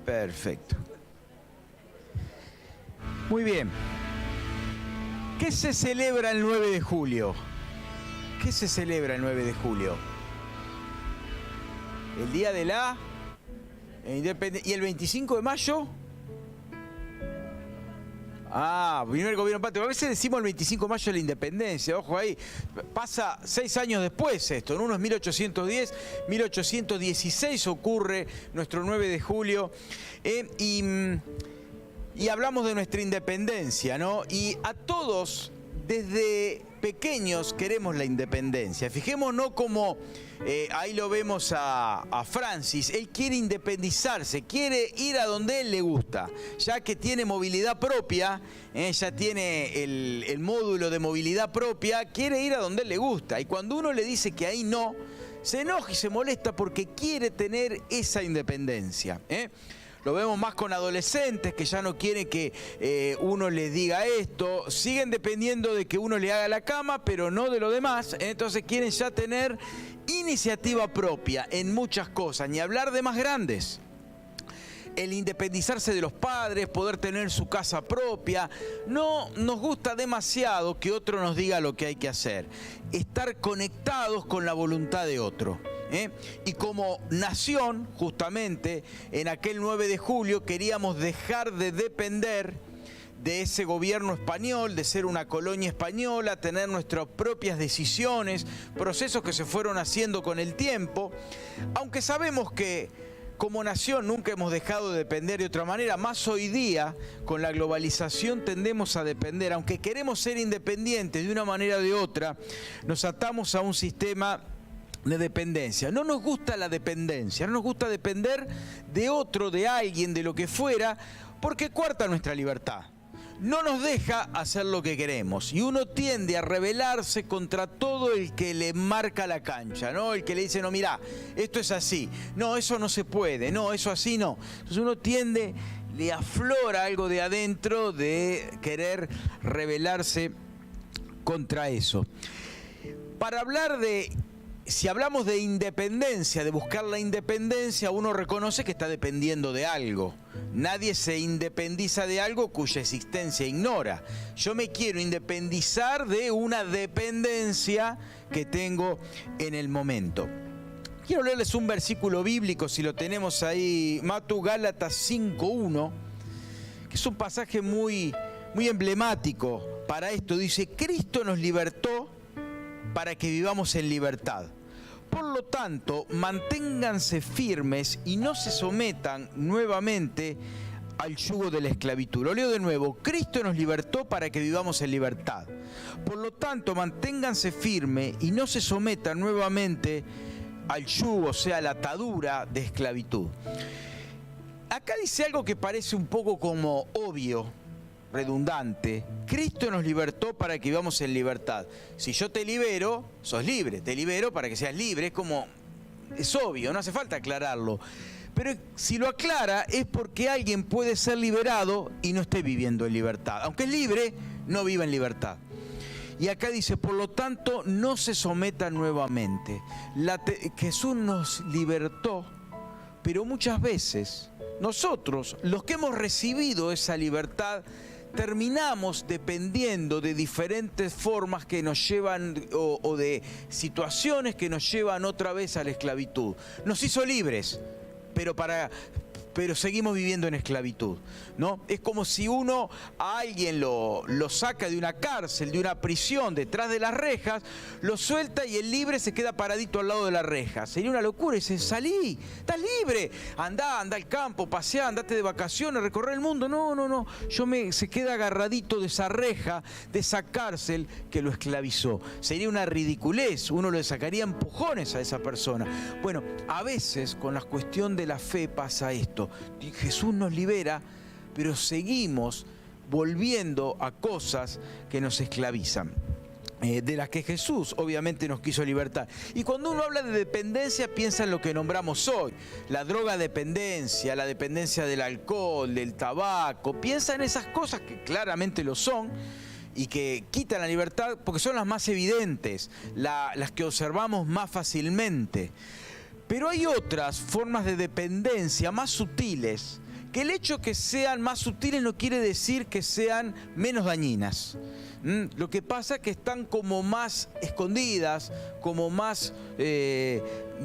Perfecto. Muy bien. ¿Qué se celebra el 9 de julio? ¿Qué se celebra el 9 de julio? El día de la independencia. ¿Y el 25 de mayo? Vino el gobierno patrio. A veces decimos el 25 de mayo de la independencia, ojo ahí. Pasa 6 años después esto, en unos 1810, 1816 ocurre nuestro 9 de julio. Y hablamos de nuestra independencia, ¿no? Y a todos, desde pequeños, queremos la independencia. Fijémonos como ahí lo vemos a Francis. Él quiere independizarse, quiere ir a donde él le gusta, ya que tiene movilidad propia, ya tiene el módulo de movilidad propia, quiere ir a donde él le gusta. Y cuando uno le dice que ahí no, se enoja y se molesta porque quiere tener esa independencia, Lo vemos más con adolescentes que ya no quieren que uno les diga esto. Siguen dependiendo de que uno le haga la cama, pero no de lo demás. Entonces quieren ya tener iniciativa propia en muchas cosas. Ni hablar de más grandes. El independizarse de los padres, poder tener su casa propia. No nos gusta demasiado que otro nos diga lo que hay que hacer. Estar conectados con la voluntad de otro. Y como nación, justamente, en aquel 9 de julio queríamos dejar de depender de ese gobierno español, de ser una colonia española, tener nuestras propias decisiones, procesos que se fueron haciendo con el tiempo, aunque sabemos que como nación nunca hemos dejado de depender de otra manera, más hoy día con la globalización tendemos a depender, aunque queremos ser independientes de una manera o de otra, nos atamos a un sistema de dependencia. No nos gusta la dependencia, no nos gusta depender de otro, de alguien, de lo que fuera, porque coarta nuestra libertad. No nos deja hacer lo que queremos y uno tiende a rebelarse contra todo el que le marca la cancha, ¿no? El que le dice, no, mirá, esto es así, no, eso no se puede, no, eso así no. Entonces uno tiende, le aflora algo de adentro de querer rebelarse contra eso. Para hablar de... Si hablamos de independencia, de buscar la independencia, uno reconoce que está dependiendo de algo. Nadie se independiza de algo cuya existencia ignora. Yo me quiero independizar de una dependencia que tengo en el momento. Quiero leerles un versículo bíblico, si lo tenemos ahí, Matu, Gálatas 5:1, que es un pasaje muy emblemático para esto. Dice, Cristo nos libertó para que vivamos en libertad. Por lo tanto, manténganse firmes y no se sometan nuevamente al yugo de la esclavitud. Lo leo de nuevo. Cristo nos libertó para que vivamos en libertad. Por lo tanto, manténganse firmes y no se sometan nuevamente al yugo, o sea, a la atadura de esclavitud. Acá dice algo que parece un poco como obvio, redundante. Cristo nos libertó para que vivamos en libertad. Si yo te libero, sos libre. Te libero para que seas libre. Es obvio, no hace falta aclararlo. Pero si lo aclara es porque alguien puede ser liberado y no esté viviendo en libertad. Aunque es libre, no vive en libertad. Y acá dice, por lo tanto, no se sometan nuevamente. Jesús nos libertó, pero muchas veces nosotros, los que hemos recibido esa libertad, terminamos dependiendo de diferentes formas que nos llevan o de situaciones que nos llevan otra vez a la esclavitud. Nos hizo libres, pero seguimos viviendo en esclavitud, ¿no? Es como si uno a alguien lo saca de una cárcel, de una prisión, detrás de las rejas, lo suelta y el libre se queda paradito al lado de la reja. Sería una locura. Dice, salí, estás libre, anda al campo, paseá, andate de vacaciones, recorrer el mundo. No. Se queda agarradito de esa reja, de esa cárcel que lo esclavizó. Sería una ridiculez, uno le sacaría empujones a esa persona. Bueno, a veces con la cuestión de la fe pasa esto. Jesús nos libera, pero seguimos volviendo a cosas que nos esclavizan, de las que Jesús obviamente nos quiso libertar. Y cuando uno habla de dependencia, piensa en lo que nombramos hoy, la drogadependencia, la dependencia del alcohol, del tabaco. Piensa en esas cosas que claramente lo son y que quitan la libertad porque son las más evidentes, las que observamos más fácilmente. Pero hay otras formas de dependencia más sutiles que el hecho que sean más sutiles no quiere decir que sean menos dañinas. Lo que pasa es que están como más escondidas, como más,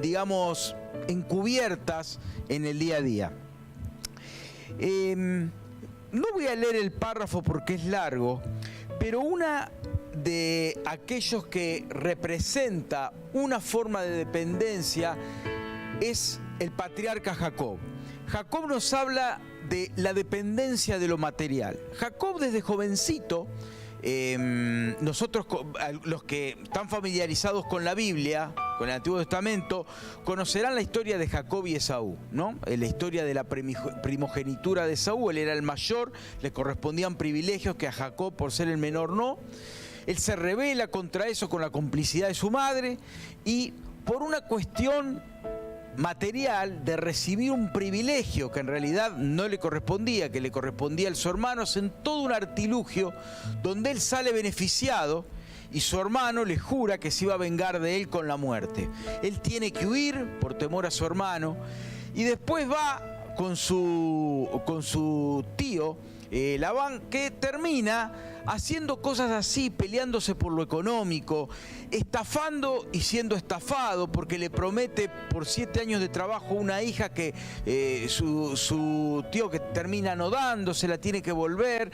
digamos, encubiertas en el día a día. No voy a leer el párrafo porque es largo, pero una de aquellos que representa una forma de dependencia es el patriarca Jacob. Jacob nos habla de la dependencia de lo material. Jacob desde jovencito, nosotros los que están familiarizados con la Biblia, con el Antiguo Testamento, conocerán la historia de Jacob y Esaú, ¿no? La historia de la primogenitura de Esaú. Él era el mayor, le correspondían privilegios que a Jacob, por ser el menor, no. Él se rebela contra eso con la complicidad de su madre y por una cuestión material de recibir un privilegio que en realidad no le correspondía, que le correspondía a su hermano, hacen todo un artilugio donde él sale beneficiado y su hermano le jura que se iba a vengar de él con la muerte. Él tiene que huir por temor a su hermano y después va con su tío Labán, que termina haciendo cosas así, peleándose por lo económico, estafando y siendo estafado, porque le promete por 7 años de trabajo una hija que su tío, que termina no dando, se la tiene que volver,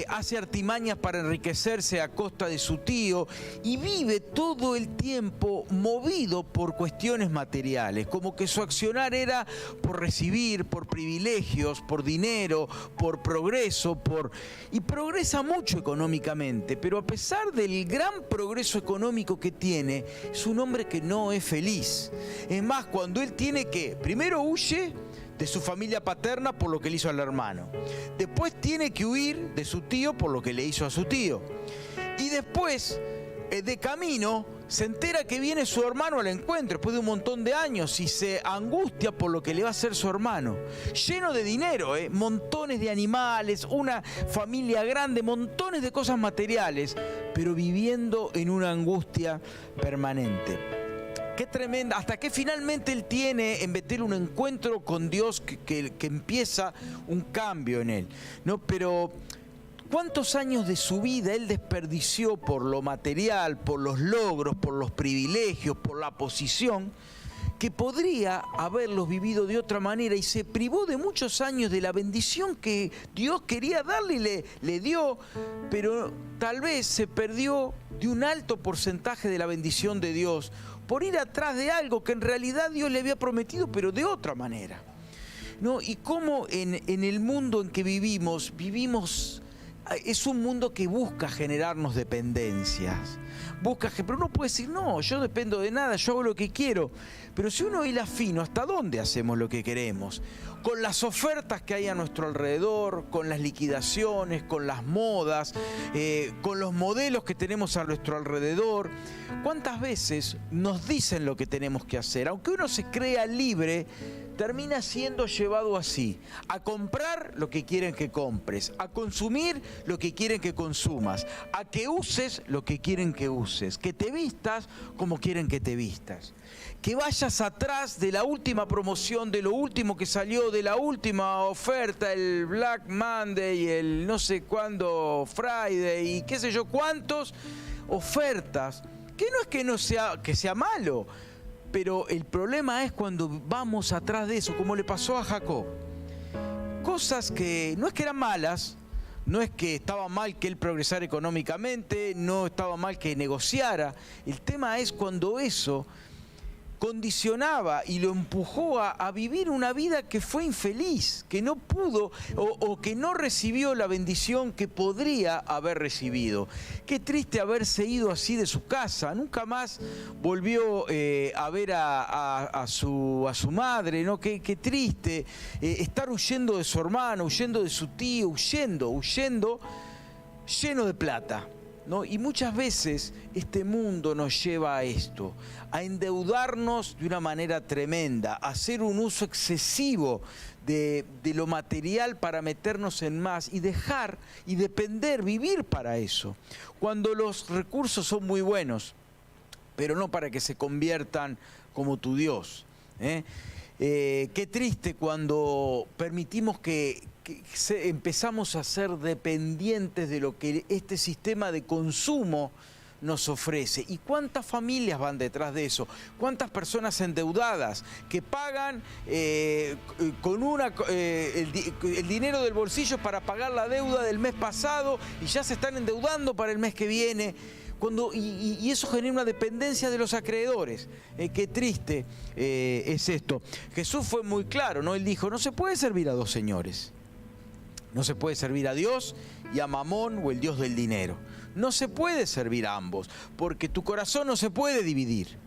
hace artimañas para enriquecerse a costa de su tío y vive todo el tiempo movido por cuestiones materiales, como que su accionar era por recibir, por privilegios, por dinero, por progreso, y progresa mucho económicamente, pero a pesar del gran progreso económico que tiene, es un hombre que no es feliz. Es más, cuando él tiene que, primero huye de su familia paterna por lo que le hizo al hermano, después tiene que huir de su tío por lo que le hizo a su tío, y después, de camino, se entera que viene su hermano al encuentro después de un montón de años y se angustia por lo que le va a hacer su hermano. Lleno de dinero, montones de animales, una familia grande, montones de cosas materiales, pero viviendo en una angustia permanente. Qué tremenda, hasta que finalmente él tiene en Betel un encuentro con Dios que empieza un cambio en él, ¿no? Pero ¿cuántos años de su vida él desperdició por lo material, por los logros, por los privilegios, por la posición, que podría haberlos vivido de otra manera y se privó de muchos años de la bendición que Dios quería darle y le dio, pero tal vez se perdió de un alto porcentaje de la bendición de Dios por ir atrás de algo que en realidad Dios le había prometido, pero de otra manera, ¿no? Y cómo en el mundo en que vivimos, es un mundo que busca generarnos dependencias. Pero uno puede decir, no, yo no dependo de nada, yo hago lo que quiero. Pero si uno hila fino, ¿hasta dónde hacemos lo que queremos? Con las ofertas que hay a nuestro alrededor, con las liquidaciones, con las modas, con los modelos que tenemos a nuestro alrededor. ¿Cuántas veces nos dicen lo que tenemos que hacer? Aunque uno se crea libre, termina siendo llevado así, a comprar lo que quieren que compres, a consumir lo que quieren que consumas, a que uses lo que quieren que uses, que te vistas como quieren que te vistas, que vayas atrás de la última promoción, de lo último que salió, de la última oferta, el Black Monday, el no sé cuándo Friday y qué sé yo cuántos ofertas, que no es que sea malo, pero el problema es cuando vamos atrás de eso, como le pasó a Jacob. Cosas que no es que eran malas, no es que estaba mal que él progresara económicamente, no estaba mal que negociara. El tema es cuando eso condicionaba y lo empujó a vivir una vida que fue infeliz, que no pudo o que no recibió la bendición que podría haber recibido. Qué triste haberse ido así de su casa, nunca más volvió a ver a su madre, ¿no? Qué triste estar huyendo de su hermano, huyendo de su tío, huyendo lleno de plata, ¿no? Y muchas veces este mundo nos lleva a esto, a endeudarnos de una manera tremenda, a hacer un uso excesivo de lo material para meternos en más y dejar y depender, vivir para eso, cuando los recursos son muy buenos, pero no para que se conviertan como tu Dios, ¿eh? Qué triste cuando permitimos que empezamos a ser dependientes de lo que este sistema de consumo nos ofrece. ¿Y cuántas familias van detrás de eso? ¿Cuántas personas endeudadas que pagan con el dinero del bolsillo para pagar la deuda del mes pasado y ya se están endeudando para el mes que viene? Y eso genera una dependencia de los acreedores. Qué triste es esto. Jesús fue muy claro, ¿no? Él dijo, no se puede servir a dos señores. No se puede servir a Dios y a Mamón o el Dios del dinero. No se puede servir a ambos, porque tu corazón no se puede dividir.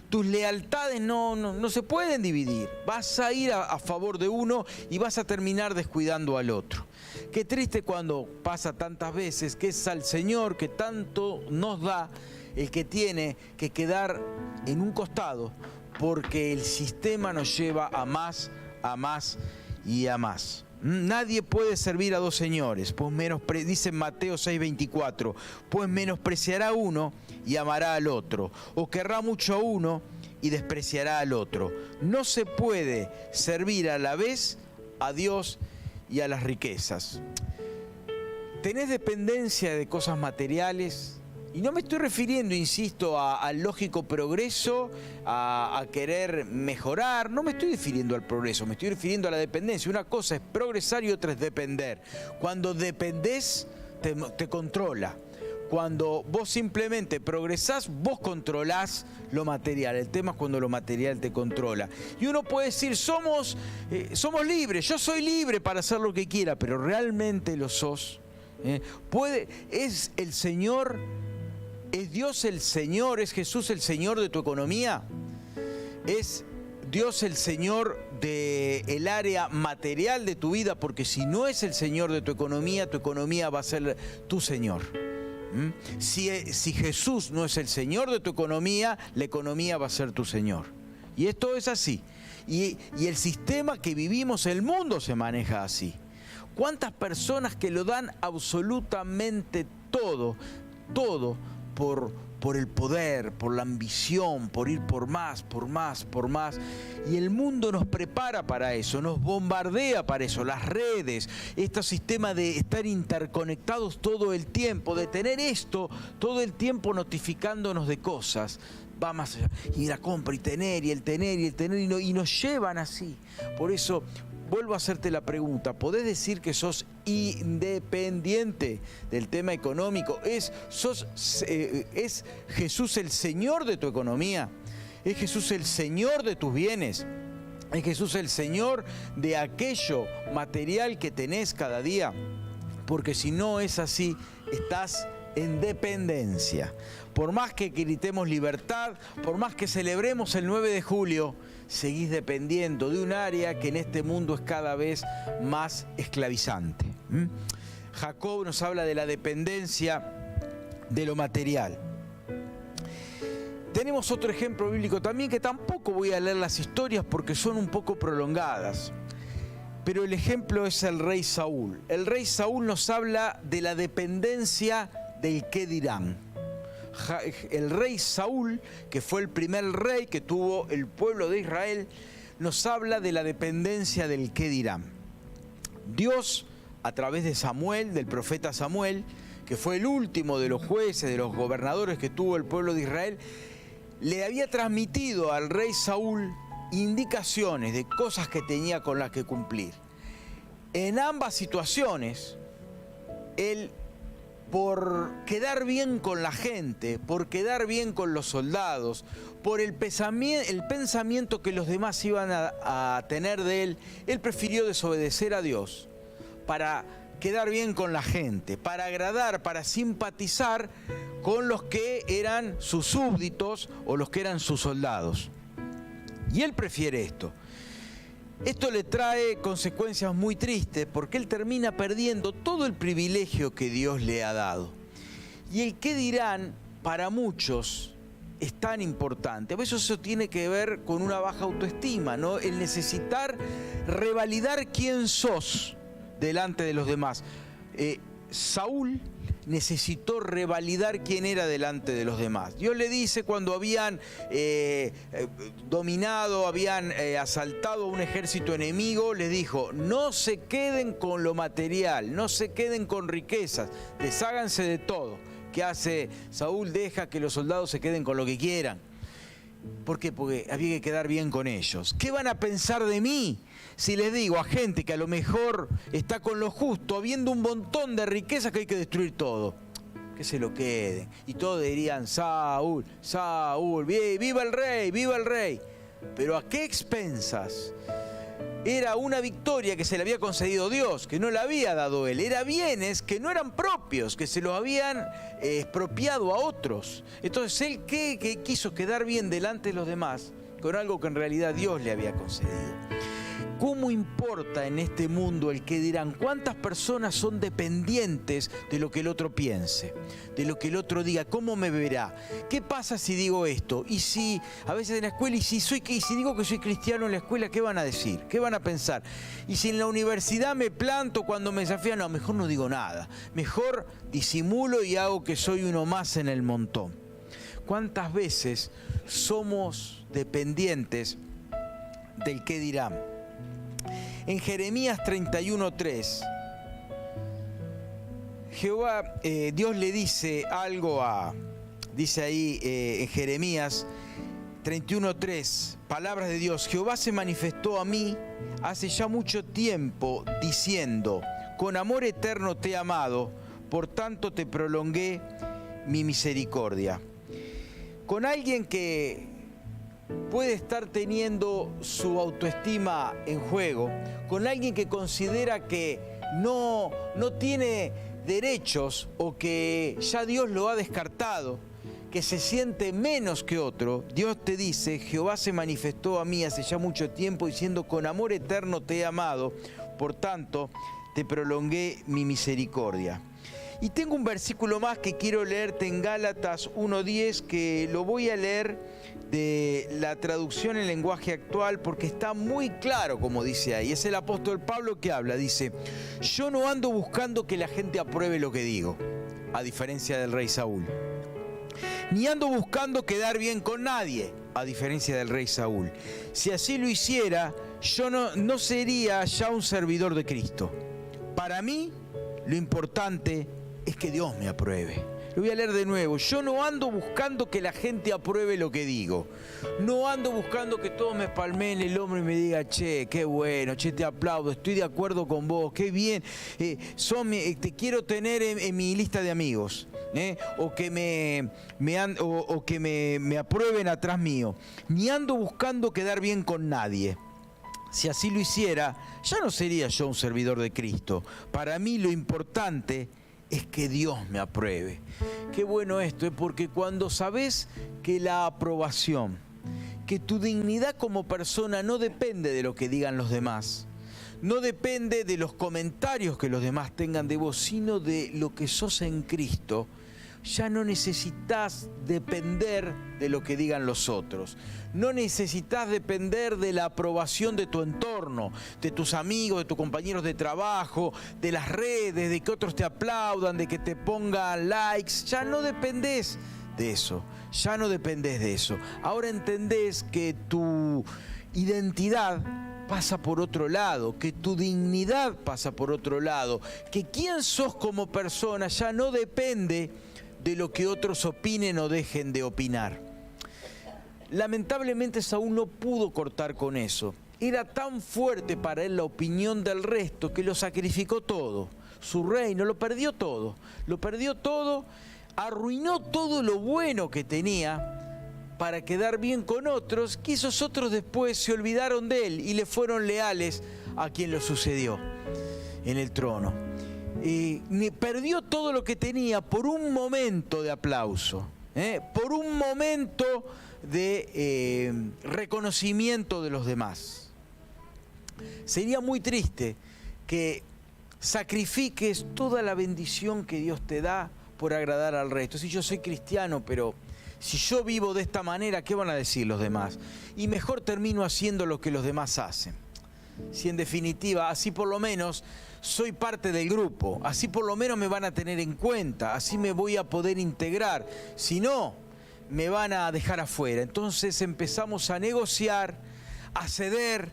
Tus lealtades no se pueden dividir. Vas a ir a favor de uno y vas a terminar descuidando al otro. Qué triste cuando pasa tantas veces que es al Señor que tanto nos da el que tiene que quedar en un costado, porque el sistema nos lleva a más y a más. Nadie puede servir a dos señores, pues dice en Mateo 6:24, pues menospreciará a uno y amará al otro, o querrá mucho a uno y despreciará al otro. No se puede servir a la vez a Dios y a las riquezas. ¿Tenés dependencia de cosas materiales? Y no me estoy refiriendo, insisto, al lógico progreso, a querer mejorar. No me estoy refiriendo al progreso, me estoy refiriendo a la dependencia. Una cosa es progresar y otra es depender. Cuando dependés, te controla. Cuando vos simplemente progresás, vos controlás lo material. El tema es cuando lo material te controla. Y uno puede decir, somos libres, yo soy libre para hacer lo que quiera, pero ¿realmente lo sos? ¿Es el Señor... ¿Es Dios el Señor? ¿Es Jesús el Señor de tu economía? ¿Es Dios el Señor del área material de tu vida? Porque si no es el Señor de tu economía va a ser tu Señor. Si Jesús no es el Señor de tu economía, la economía va a ser tu Señor. Y esto es así. Y el sistema que vivimos, el mundo se maneja así. ¿Cuántas personas que lo dan absolutamente todo por el poder, por la ambición, por ir por más? Y el mundo nos prepara para eso, nos bombardea para eso, las redes, este sistema de estar interconectados todo el tiempo, de tener esto todo el tiempo notificándonos de cosas. Va más allá, y la compra, y tener, y nos llevan así. Por eso vuelvo a hacerte la pregunta, ¿podés decir que sos independiente del tema económico? ¿Es Jesús el Señor de tu economía? ¿Es Jesús el Señor de tus bienes? ¿Es Jesús el Señor de aquello material que tenés cada día? Porque si no es así, estás en dependencia. Por más que gritemos libertad, por más que celebremos el 9 de julio, seguís dependiendo de un área que en este mundo es cada vez más esclavizante. Jacob nos habla de la dependencia de lo material. Tenemos otro ejemplo bíblico también, que tampoco voy a leer las historias porque son un poco prolongadas. Pero el ejemplo es el rey Saúl. El rey Saúl nos habla de la dependencia del qué dirán. El rey Saúl, que fue el primer rey que tuvo el pueblo de Israel, nos habla de la dependencia del qué dirán. Dios, a través de Samuel, del profeta Samuel, que fue el último de los jueces, de los gobernadores que tuvo el pueblo de Israel, le había transmitido al rey Saúl indicaciones de cosas que tenía con las que cumplir. En ambas situaciones, él, por quedar bien con la gente, por quedar bien con los soldados, por el pensamiento que los demás iban a tener de él, él prefirió desobedecer a Dios para quedar bien con la gente, para agradar, para simpatizar con los que eran sus súbditos o los que eran sus soldados. Y él prefiere esto. Esto le trae consecuencias muy tristes porque él termina perdiendo todo el privilegio que Dios le ha dado. Y el qué dirán para muchos es tan importante. A veces eso tiene que ver con una baja autoestima, ¿no? El necesitar revalidar quién sos delante de los demás. Saúl necesitó revalidar quién era delante de los demás. Dios le dice cuando habían dominado, habían asaltado a un ejército enemigo, les dijo, no se queden con lo material, no se queden con riquezas, desháganse de todo. ¿Qué hace Saúl? Deja que los soldados se queden con lo que quieran. ¿Por qué? Porque había que quedar bien con ellos. ¿Qué van a pensar de mí si les digo a gente que a lo mejor está con lo justo, habiendo un montón de riquezas que hay que destruir todo? Que se lo queden. Y todos dirían, Saúl, Saúl, viva el rey, viva el rey. Pero ¿a qué expensas? Era una victoria que se le había concedido Dios, que no la había dado él. Era bienes que no eran propios, que se los habían expropiado a otros. Entonces él que quiso quedar bien delante de los demás con algo que en realidad Dios le había concedido. ¿Cómo importa en este mundo el que dirán? ¿Cuántas personas son dependientes de lo que el otro piense? De lo que el otro diga, ¿cómo me verá? ¿Qué pasa si digo esto? Y si, a veces en la escuela, y si digo que soy cristiano en la escuela, ¿qué van a decir? ¿Qué van a pensar? Y si en la universidad me planto cuando me desafían, no, mejor no digo nada. Mejor disimulo y hago que soy uno más en el montón. ¿Cuántas veces somos dependientes del qué dirán? En Jeremías 31:3, Dios le dice algo dice ahí en Jeremías 31:3, palabras de Dios, Jehová se manifestó a mí hace ya mucho tiempo diciendo, con amor eterno te he amado, por tanto te prolongué mi misericordia. Con alguien que puede estar teniendo su autoestima en juego, con alguien que considera que no tiene derechos o que ya Dios lo ha descartado, que se siente menos que otro, Dios te dice, Jehová se manifestó a mí hace ya mucho tiempo diciendo, con amor eterno te he amado, por tanto te prolongué mi misericordia. Y tengo un versículo más que quiero leerte en Gálatas 1:10, que lo voy a leer de la traducción en lenguaje actual porque está muy claro como dice ahí. Es el apóstol Pablo que habla, dice, yo no ando buscando que la gente apruebe lo que digo, a diferencia del rey Saúl. Ni ando buscando quedar bien con nadie, a diferencia del rey Saúl. Si así lo hiciera, yo no sería ya un servidor de Cristo. Para mí, lo importante es que Dios me apruebe. Lo voy a leer de nuevo. Yo no ando buscando que la gente apruebe lo que digo. No ando buscando que todos me palmeen el hombro y me digan, che, qué bueno, che, te aplaudo, estoy de acuerdo con vos, qué bien, te quiero tener en mi lista de amigos. O que me aprueben atrás mío. Ni ando buscando quedar bien con nadie. Si así lo hiciera, ya no sería yo un servidor de Cristo. Para mí lo importante es que Dios me apruebe. Qué bueno esto, porque cuando sabes que la aprobación, que tu dignidad como persona no depende de lo que digan los demás, no depende de los comentarios que los demás tengan de vos, sino de lo que sos en Cristo, ya no necesitas depender de lo que digan los otros. No necesitas depender de la aprobación de tu entorno, de tus amigos, de tus compañeros de trabajo, de las redes, de que otros te aplaudan, de que te pongan likes. Ya no dependés de eso, ya no dependés de eso. Ahora entendés que tu identidad pasa por otro lado, que tu dignidad pasa por otro lado, que quién sos como persona ya no depende de lo que otros opinen o dejen de opinar. Lamentablemente Saúl no pudo cortar con eso. Era tan fuerte para él la opinión del resto que lo sacrificó todo. Su reino lo perdió todo. Lo perdió todo, arruinó todo lo bueno que tenía para quedar bien con otros, que esos otros después se olvidaron de él y le fueron leales a quien lo sucedió en el trono. Perdió todo lo que tenía por un momento de aplauso, por un momento de reconocimiento de los demás. Sería muy triste que sacrifiques toda la bendición que Dios te da por agradar al resto. Si yo soy cristiano, pero si yo vivo de esta manera, ¿qué van a decir los demás? Y mejor termino haciendo lo que los demás hacen. Si en definitiva, así por lo menos soy parte del grupo, así por lo menos me van a tener en cuenta, así me voy a poder integrar, si no, me van a dejar afuera. Entonces empezamos a negociar, a ceder,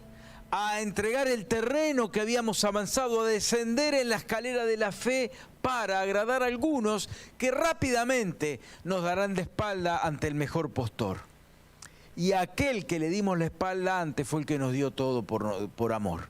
a entregar el terreno que habíamos avanzado, a descender en la escalera de la fe para agradar a algunos que rápidamente nos darán de espalda ante el mejor postor. Y aquel que le dimos la espalda antes fue el que nos dio todo por amor.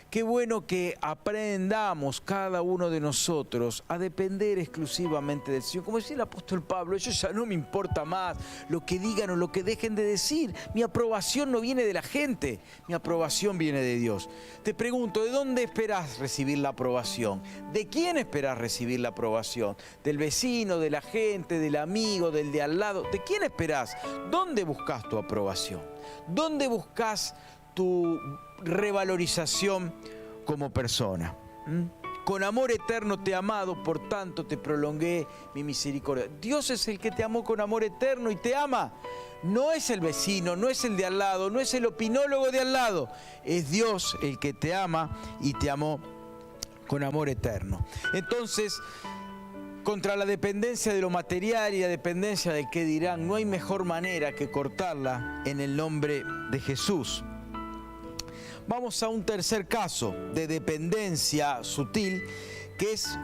Qué bueno que aprendamos cada uno de nosotros a depender exclusivamente del Señor. Como decía el apóstol Pablo, eso ya no me importa más lo que digan o lo que dejen de decir. Mi aprobación no viene de la gente, mi aprobación viene de Dios. Te pregunto, ¿de dónde esperás recibir la aprobación? ¿De quién esperás recibir la aprobación? ¿Del vecino, de la gente, del amigo, del de al lado? ¿De quién esperás? ¿Dónde buscas tu aprobación? ¿Dónde buscas tu revalorización como persona? Con amor eterno te he amado, por tanto te prolongué mi misericordia. Dios es el que te amó con amor eterno y te ama. No es el vecino, no es el de al lado, no es el opinólogo de al lado. Es Dios el que te ama y te amó con amor eterno. Entonces, contra la dependencia de lo material y la dependencia del qué dirán, no hay mejor manera que cortarla en el nombre de Jesús. Vamos a un tercer caso de dependencia sutil, que es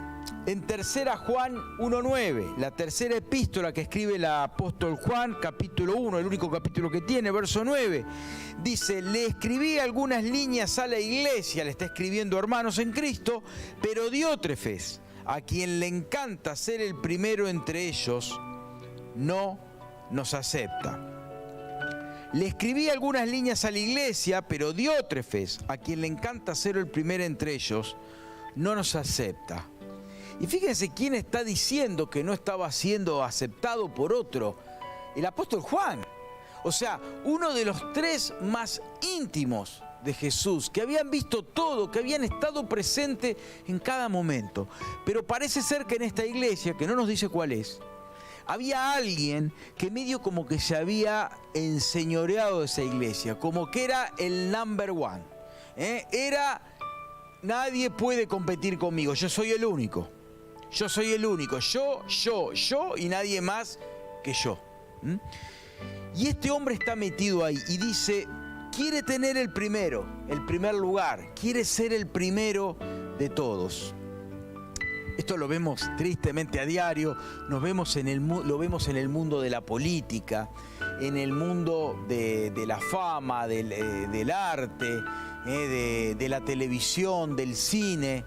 en 3 Juan 1:9, la tercera epístola que escribe el apóstol Juan, capítulo 1, el único capítulo que tiene, verso 9. Dice, le escribí algunas líneas a la iglesia, le está escribiendo hermanos en Cristo, pero Diótrefes, a quien le encanta ser el primero entre ellos, no nos acepta. Le escribí algunas líneas a la iglesia, pero Diótrefes, a quien le encanta ser el primero entre ellos, no nos acepta. Y fíjense quién está diciendo que no estaba siendo aceptado por otro. El apóstol Juan. O sea, uno de los 3 más íntimos de Jesús, que habían visto todo, que habían estado presentes en cada momento. Pero parece ser que en esta iglesia, que no nos dice cuál es, había alguien que medio como que se había enseñoreado de esa iglesia, como que era el number one. Era, nadie puede competir conmigo, yo soy el único. Yo soy el único, yo y nadie más que yo. Y este hombre está metido ahí y dice, quiere tener el primer lugar, quiere ser el primero de todos. Esto lo vemos tristemente a diario, lo vemos en el mundo de la política, en el mundo de la fama, del arte, de la televisión, del cine.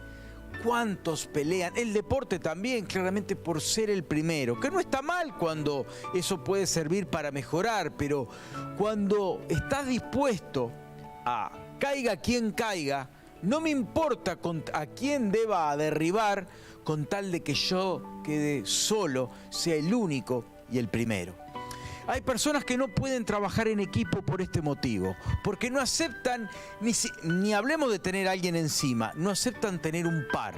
¿Cuántos pelean? El deporte también, claramente por ser el primero, que no está mal cuando eso puede servir para mejorar, pero cuando estás dispuesto a caiga quien caiga, no me importa a quién deba derribar, con tal de que yo quede solo, sea el único y el primero. Hay personas que no pueden trabajar en equipo por este motivo, porque no aceptan, ni hablemos de tener a alguien encima, no aceptan tener un par,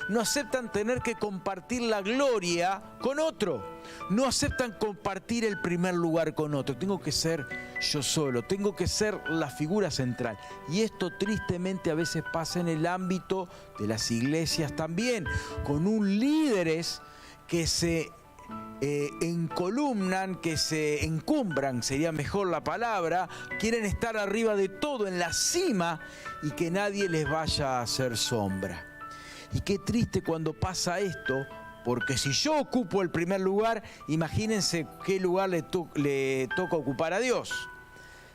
no aceptan tener que compartir la gloria con otro, no aceptan compartir el primer lugar con otro. Tengo que ser yo solo, tengo que ser la figura central. Y esto tristemente a veces pasa en el ámbito de las iglesias también, con líderes que se encolumnan, que se encumbran, sería mejor la palabra, quieren estar arriba de todo, en la cima, y que nadie les vaya a hacer sombra. Y qué triste cuando pasa esto, porque si yo ocupo el primer lugar, imagínense qué lugar le toca ocupar a Dios.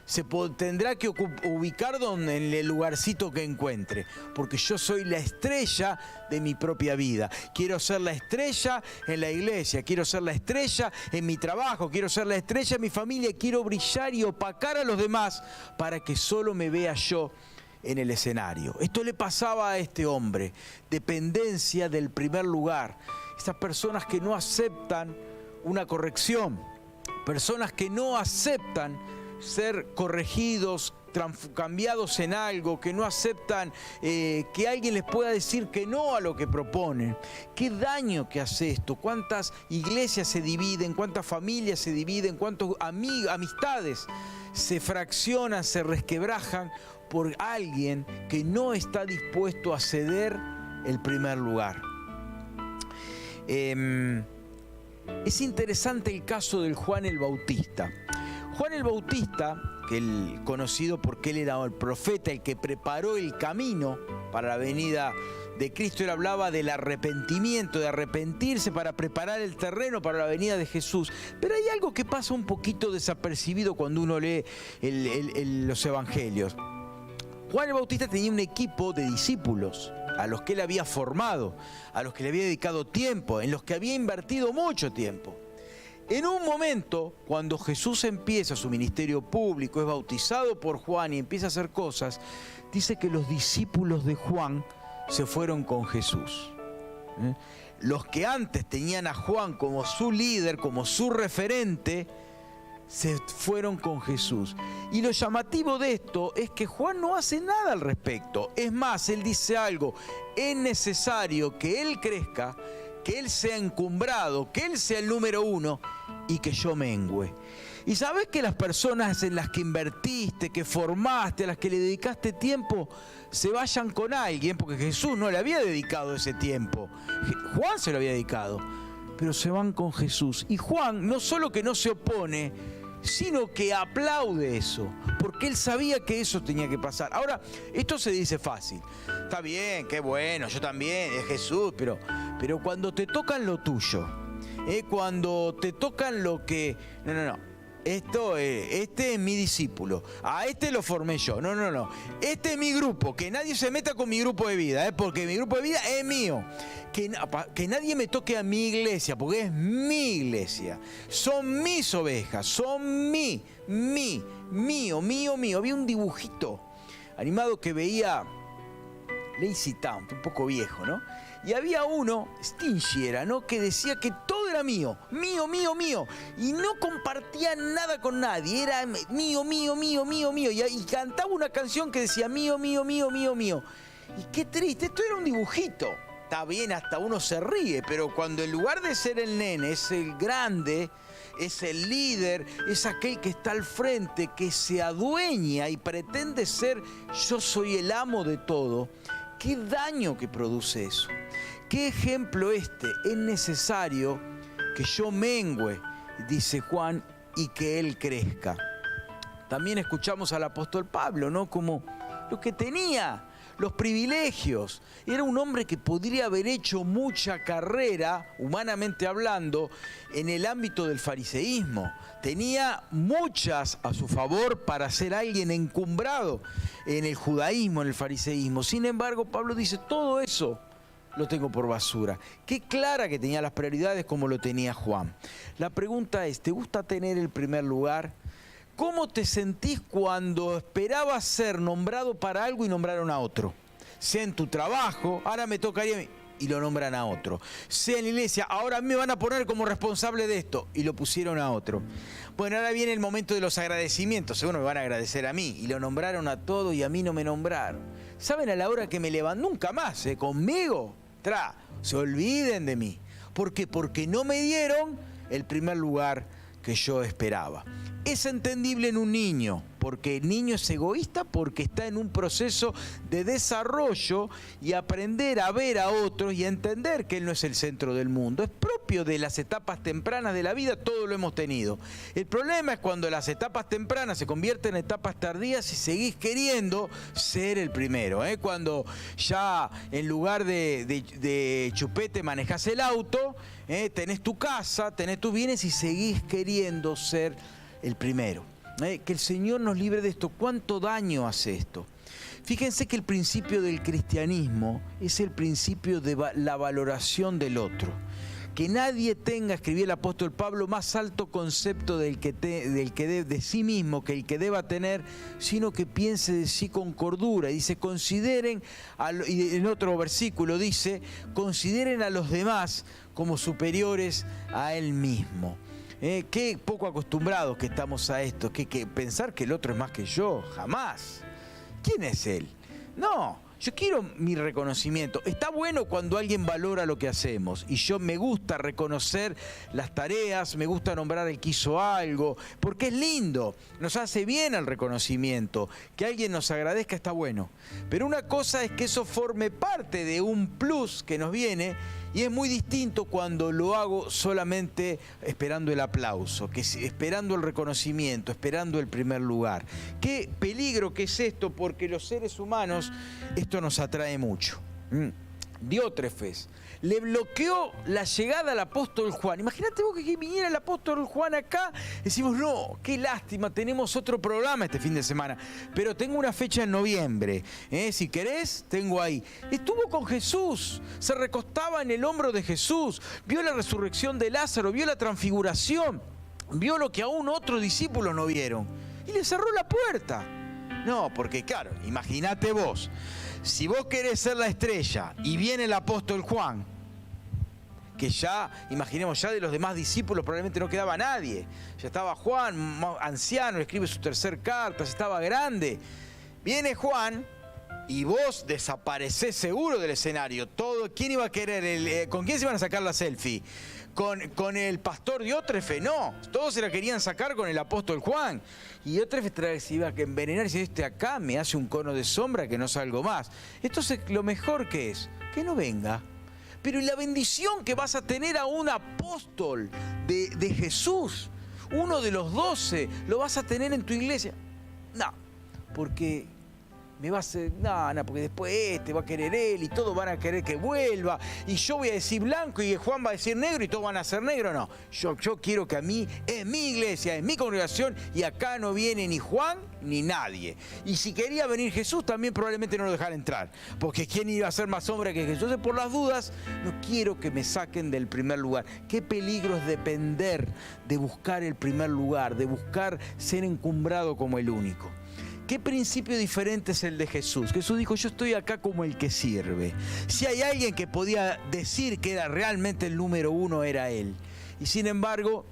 Se tendrá que ubicar en el lugarcito que encuentre, porque yo soy la estrella de mi propia vida. Quiero ser la estrella en la iglesia, quiero ser la estrella en mi trabajo, quiero ser la estrella en mi familia, quiero brillar y opacar a los demás para que solo me vea yo en el escenario. Esto le pasaba a este hombre, dependencia del primer lugar. Estas personas que no aceptan una corrección, personas que no aceptan ser corregidos, cambiados en algo, que no aceptan que alguien les pueda decir que no a lo que proponen. ¿Qué daño que hace esto? ¿Cuántas iglesias se dividen? ¿Cuántas familias se dividen? ¿Cuántas amistades se fraccionan, se resquebrajan por alguien que no está dispuesto a ceder el primer lugar. Es interesante el caso del Juan el Bautista. Juan el Bautista, conocido porque él era el profeta, el que preparó el camino para la venida de Cristo, él hablaba del arrepentimiento, de arrepentirse para preparar el terreno para la venida de Jesús. Pero hay algo que pasa un poquito desapercibido cuando uno lee los evangelios. Juan el Bautista tenía un equipo de discípulos a los que él había formado, a los que le había dedicado tiempo, en los que había invertido mucho tiempo. En un momento, cuando Jesús empieza su ministerio público, es bautizado por Juan y empieza a hacer cosas, dice que los discípulos de Juan se fueron con Jesús. Los que antes tenían a Juan como su líder, como su referente, se fueron con Jesús. Y lo llamativo de esto es que Juan no hace nada al respecto. Es más, él dice algo: es necesario que él crezca, que él sea encumbrado, que él sea el número uno y que yo mengüe. Y sabes que las personas en las que invertiste, que formaste, a las que le dedicaste tiempo, se vayan con alguien, porque Jesús no le había dedicado ese tiempo. Juan se lo había dedicado, pero se van con Jesús. Y Juan no solo que no se opone, sino que aplaude eso, porque él sabía que eso tenía que pasar. Ahora, esto se dice fácil. Está bien, qué bueno, yo también, es Jesús, pero cuando te tocan lo tuyo, cuando te tocan lo que... No. Este es mi discípulo. A este lo formé yo. No. Este es mi grupo. Que nadie se meta con mi grupo de vida, porque mi grupo de vida es mío. Que nadie me toque a mi iglesia, porque es mi iglesia. Son mis ovejas, son mío. Había un dibujito animado que veía Lazy Town, un poco viejo, ¿no? Y había uno, Stingy era, ¿no?, que decía que todo era mío. Y no compartía nada con nadie, era mío. Y cantaba una canción que decía mío. Y qué triste, esto era un dibujito. Está bien, hasta uno se ríe, pero cuando en lugar de ser el nene, es el grande, es el líder, es aquel que está al frente, que se adueña y pretende ser yo soy el amo de todo. ¿Qué daño que produce eso? ¿Qué ejemplo este? Es necesario que yo mengüe, dice Juan, y que él crezca. También escuchamos al apóstol Pablo, ¿no?, como lo que tenía, los privilegios. Era un hombre que podría haber hecho mucha carrera, humanamente hablando, en el ámbito del fariseísmo. Tenía muchas a su favor para ser alguien encumbrado en el judaísmo, en el fariseísmo. Sin embargo, Pablo dice, todo eso lo tengo por basura. Qué clara que tenía las prioridades como lo tenía Juan. La pregunta es, ¿te gusta tener el primer lugar? ¿Cómo te sentís cuando esperabas ser nombrado para algo y nombraron a otro? Sea en tu trabajo, ahora me tocaría a mí, y lo nombran a otro. Sea en la iglesia, ahora me van a poner como responsable de esto, y lo pusieron a otro. Bueno, ahora viene el momento de los agradecimientos, seguro me van a agradecer a mí, y lo nombraron a todo y a mí no me nombraron. ¿Saben a la hora que me levanto? Nunca más, conmigo, se olviden de mí. ¿Por qué? Porque no me dieron el primer lugar que yo esperaba. Es entendible en un niño, porque el niño es egoísta, porque está en un proceso de desarrollo y aprender a ver a otros y a entender que él no es el centro del mundo. Es propio de las etapas tempranas de la vida, todo lo hemos tenido. El problema es cuando las etapas tempranas se convierten en etapas tardías y seguís queriendo ser el primero, cuando ya en lugar de chupete manejás el auto, tenés tu casa, tenés tus bienes y seguís queriendo ser el primero. Que el Señor nos libre de esto. ¿Cuánto daño hace esto? Fíjense que el principio del cristianismo es el principio de la valoración del otro. Que nadie tenga, escribía el apóstol Pablo, más alto concepto de sí mismo que el que deba tener, sino que piense de sí con cordura. Y dice, consideren, y en otro versículo dice, consideren a los demás como superiores a él mismo. Qué poco acostumbrados que estamos a esto, que pensar que el otro es más que yo, jamás. ¿Quién es él? No, yo quiero mi reconocimiento. Está bueno cuando alguien valora lo que hacemos. Y yo me gusta reconocer las tareas, me gusta nombrar el que hizo algo, porque es lindo, nos hace bien el reconocimiento. Que alguien nos agradezca está bueno. Pero una cosa es que eso forme parte de un plus que nos viene, y es muy distinto cuando lo hago solamente esperando el aplauso, esperando el reconocimiento, esperando el primer lugar. Qué peligro que es esto, porque los seres humanos esto nos atrae mucho. Diótrefes le bloqueó la llegada al apóstol Juan. Imagínate vos que viniera el apóstol Juan acá. Decimos, no, qué lástima, tenemos otro programa este fin de semana. Pero tengo una fecha en noviembre. Si querés, tengo ahí. Estuvo con Jesús, se recostaba en el hombro de Jesús, vio la resurrección de Lázaro, vio la transfiguración, vio lo que aún otros discípulos no vieron. Y le cerró la puerta. No, porque claro, imagínate vos. Si vos querés ser la estrella y viene el apóstol Juan, que ya, imaginemos, ya de los demás discípulos probablemente no quedaba nadie. Ya estaba Juan, anciano, escribe su tercer carta, ya estaba grande. Viene Juan y vos desaparecés seguro del escenario. ¿Quién iba a querer? ¿Con quién se iban a sacar la selfie? ¿Con el pastor Diótrefe? No, todos se la querían sacar con el apóstol Juan. Y Diótrefe se iba a envenenar y dice, acá me hace un cono de sombra que no salgo más. Entonces, lo mejor que es, que no venga. Pero la bendición que vas a tener a un apóstol de Jesús, uno de los 12, lo vas a tener en tu iglesia. No, porque me va a hacer, no, porque después va a querer él y todos van a querer que vuelva. Y yo voy a decir blanco y Juan va a decir negro y todos van a ser negro. No, yo quiero que a mí, es mi iglesia, es mi congregación y acá no viene ni Juan ni nadie. Y si quería venir Jesús también probablemente no lo dejara entrar. Porque ¿quién iba a ser más hombre que Jesús? Entonces, por las dudas, no quiero que me saquen del primer lugar. Qué peligro es depender de buscar el primer lugar, de buscar ser encumbrado como el único. ¿Qué principio diferente es el de Jesús? Jesús dijo, yo estoy acá como el que sirve. Si hay alguien que podía decir que era realmente el número uno, era él. Y sin embargo,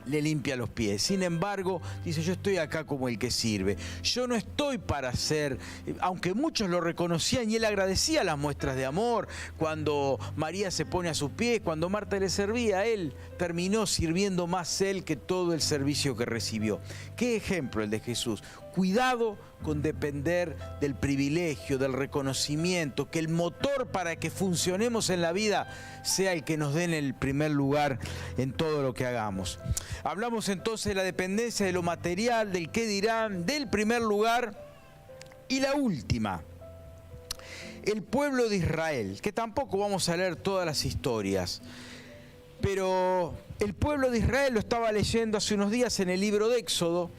le limpia los pies. Sin embargo, dice, yo estoy acá como el que sirve. Yo no estoy para ser, aunque muchos lo reconocían y él agradecía las muestras de amor, cuando María se pone a sus pies, cuando Marta le servía, él terminó sirviendo más él que todo el servicio que recibió. ¿Qué ejemplo el de Jesús? Cuidado con depender del privilegio, del reconocimiento, que el motor para que funcionemos en la vida sea el que nos den el primer lugar en todo lo que hagamos. Hablamos entonces de la dependencia de lo material, del qué dirán, del primer lugar y la última. El pueblo de Israel, que tampoco vamos a leer todas las historias, pero el pueblo de Israel, lo estaba leyendo hace unos días en el libro de Éxodo,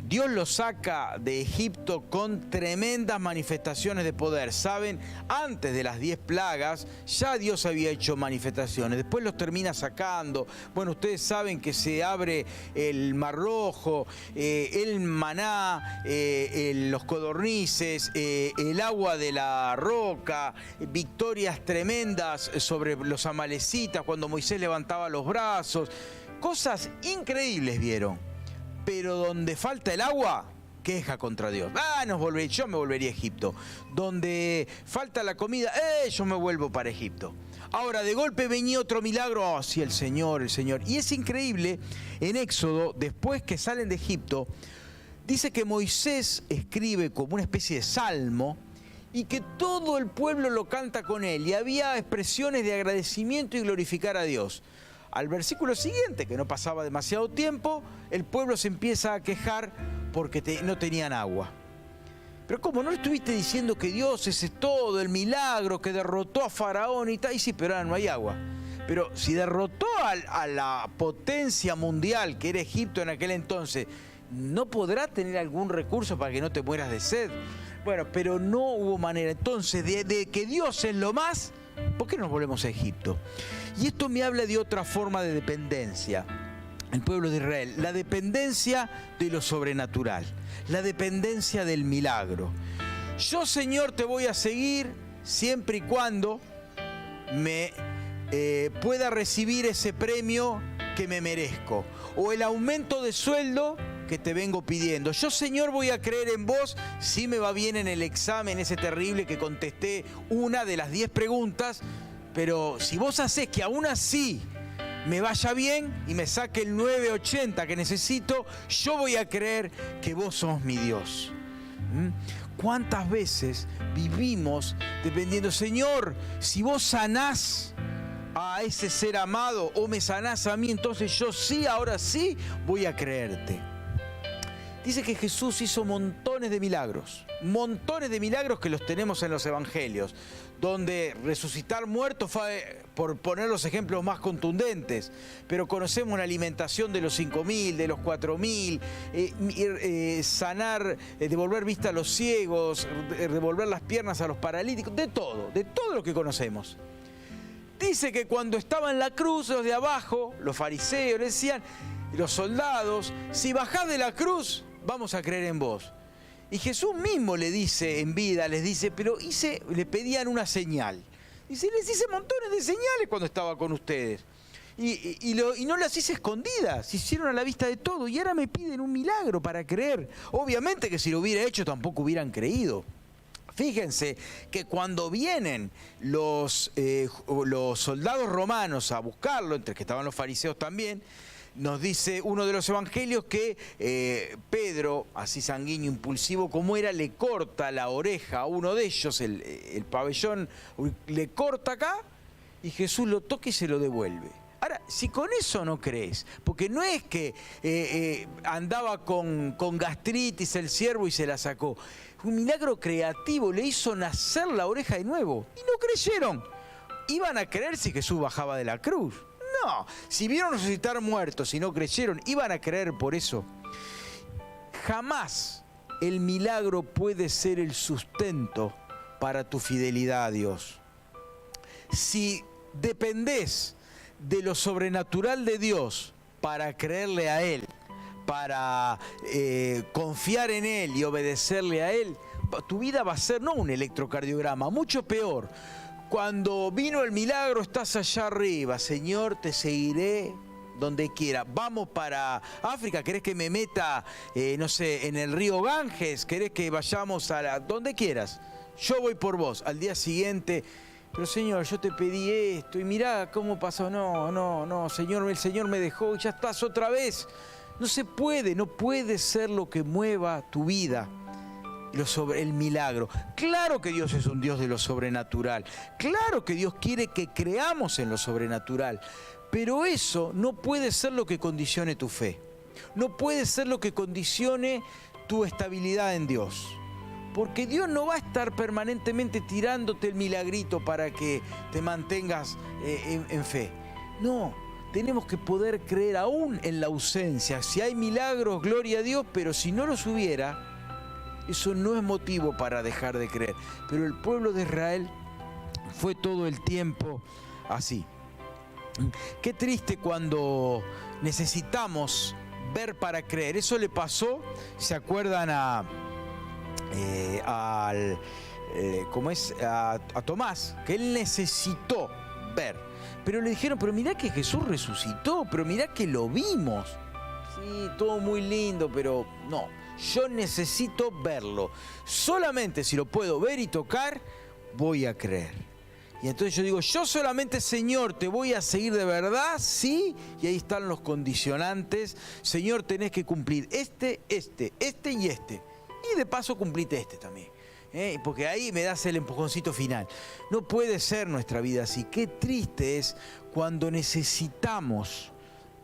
Dios lo saca de Egipto con tremendas manifestaciones de poder. Saben, antes de las 10 plagas ya Dios había hecho manifestaciones, después los termina sacando. Bueno, ustedes saben que se abre el Mar Rojo, el maná, los codornices, el agua de la roca, victorias tremendas sobre los amalecitas cuando Moisés levantaba los brazos. Cosas increíbles vieron. Pero donde falta el agua, queja contra Dios. Yo me volvería a Egipto. Donde falta la comida, yo me vuelvo para Egipto. Ahora, de golpe venía otro milagro. Sí, el Señor. Y es increíble, en Éxodo, después que salen de Egipto, dice que Moisés escribe como una especie de salmo y que todo el pueblo lo canta con él. Y había expresiones de agradecimiento y glorificar a Dios. Al versículo siguiente, que no pasaba demasiado tiempo, el pueblo se empieza a quejar porque no tenían agua. Pero ¿cómo? ¿No le estuviste diciendo que Dios es todo, el milagro, que derrotó a Faraón y tal? Y sí, pero ahora no hay agua. Pero si derrotó a la potencia mundial que era Egipto en aquel entonces, ¿no podrá tener algún recurso para que no te mueras de sed? Bueno, pero no hubo manera. Entonces, de que Dios es lo más, ¿por qué nos volvemos a Egipto? Y esto me habla de otra forma de dependencia. El pueblo de Israel, la dependencia de lo sobrenatural, la dependencia del milagro. Yo, Señor, te voy a seguir siempre y cuando me pueda recibir ese premio que me merezco, o el aumento de sueldo que te vengo pidiendo. Yo, Señor, voy a creer en vos si me va bien en el examen ese terrible que contesté una de las 10 preguntas, pero si vos hacés que aún así me vaya bien y me saque el 980 que necesito, yo voy a creer que vos sos mi Dios. ¿Cuántas veces vivimos dependiendo, Señor, si vos sanás a ese ser amado o me sanás a mí, entonces yo sí, ahora sí voy a creerte? Dice que Jesús hizo montones de milagros que los tenemos en los evangelios, donde resucitar muertos fue, por poner los ejemplos más contundentes, pero conocemos la alimentación de los 5.000, de los 4.000, sanar, devolver vista a los ciegos, devolver las piernas a los paralíticos, de todo lo que conocemos. Dice que cuando estaba en la cruz, los de abajo, los fariseos, le decían, los soldados, si bajás de la cruz, vamos a creer en vos. Y Jesús mismo le dice en vida, les dice, pero le pedían una señal. Dice, les hice montones de señales cuando estaba con ustedes. Y no las hice escondidas, se hicieron a la vista de todo. Y ahora me piden un milagro para creer. Obviamente que si lo hubiera hecho tampoco hubieran creído. Fíjense que cuando vienen los soldados romanos a buscarlo, entre que estaban los fariseos también, nos dice uno de los evangelios que Pedro, así sanguíneo, impulsivo como era, le corta la oreja a uno de ellos, el pabellón, le corta acá y Jesús lo toca y se lo devuelve. Ahora, si con eso no crees, porque no es que andaba con gastritis el siervo y se la sacó, un milagro creativo, le hizo nacer la oreja de nuevo y no creyeron. ¿Iban a creer si Jesús bajaba de la cruz? No, si vieron resucitar muertos y no creyeron, ¿iban a creer por eso? Jamás el milagro puede ser el sustento para tu fidelidad a Dios. Si dependés de lo sobrenatural de Dios para creerle a Él, para confiar en Él y obedecerle a Él, tu vida va a ser no un electrocardiograma, mucho peor. Cuando vino el milagro, estás allá arriba. Señor, te seguiré donde quiera. Vamos para África. ¿Querés que me meta, no sé, en el río Ganges? ¿Querés que vayamos donde quieras? Yo voy por vos. Al día siguiente, pero Señor, yo te pedí esto y mirá cómo pasó. No, Señor, el Señor me dejó y ya estás otra vez. No se puede, no puede ser lo que mueva tu vida. El milagro. Claro que Dios es un Dios de lo sobrenatural. Claro que Dios quiere que creamos en lo sobrenatural. Pero eso no puede ser lo que condicione tu fe. No puede ser lo que condicione tu estabilidad en Dios. Porque Dios no va a estar permanentemente tirándote el milagrito para que te mantengas en fe. No. Tenemos que poder creer aún en la ausencia. Si hay milagros, gloria a Dios, pero si no los hubiera, eso no es motivo para dejar de creer. Pero el pueblo de Israel fue todo el tiempo así. Qué triste cuando necesitamos ver para creer. Eso le pasó, ¿se acuerdan a Tomás? Que él necesitó ver. Pero le dijeron, pero mirá que Jesús resucitó, pero mirá que lo vimos. Sí, todo muy lindo, pero no. Yo necesito verlo. Solamente si lo puedo ver y tocar, voy a creer. Y entonces yo digo, yo solamente, Señor, te voy a seguir de verdad, sí. Y ahí están los condicionantes. Señor, tenés que cumplir este y este. Y de paso cumplite este también. Porque ahí me das el empujoncito final. No puede ser nuestra vida así. Qué triste es cuando necesitamos